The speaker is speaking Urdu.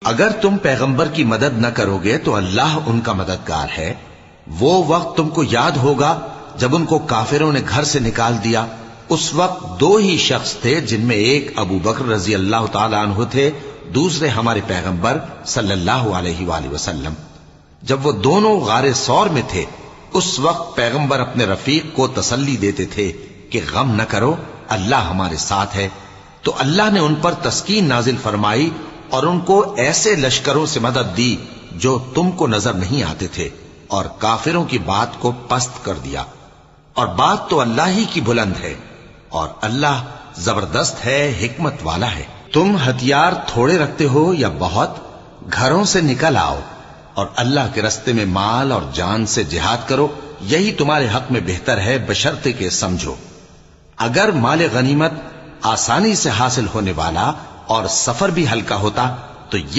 اگر تم پیغمبر کی مدد نہ کرو گے تو اللہ ان کا مددگار ہے۔ وہ وقت تم کو یاد ہوگا جب ان کو کافروں نے گھر سے نکال دیا۔ اس وقت دو ہی شخص تھے، جن میں ایک ابو بکر رضی اللہ تعالی عنہ تھے، دوسرے ہمارے پیغمبر صلی اللہ علیہ وآلہ وسلم۔ جب وہ دونوں غار ثور میں تھے، اس وقت پیغمبر اپنے رفیق کو تسلی دیتے تھے کہ غم نہ کرو، اللہ ہمارے ساتھ ہے۔ تو اللہ نے ان پر تسکین نازل فرمائی اور ان کو ایسے لشکروں سے مدد دی جو تم کو نظر نہیں آتے تھے، اور کافروں کی بات کو پست کر دیا۔ اور بات تو اللہ ہی کی بلند ہے، اور اللہ زبردست ہے، حکمت والا ہے۔ تم ہتھیار تھوڑے رکھتے ہو یا بہت، گھروں سے نکل آؤ اور اللہ کے رستے میں مال اور جان سے جہاد کرو، یہی تمہارے حق میں بہتر ہے، بشرطے کہ سمجھو۔ اگر مال غنیمت آسانی سے حاصل ہونے والا اور سفر بھی ہلکا ہوتا تو یہ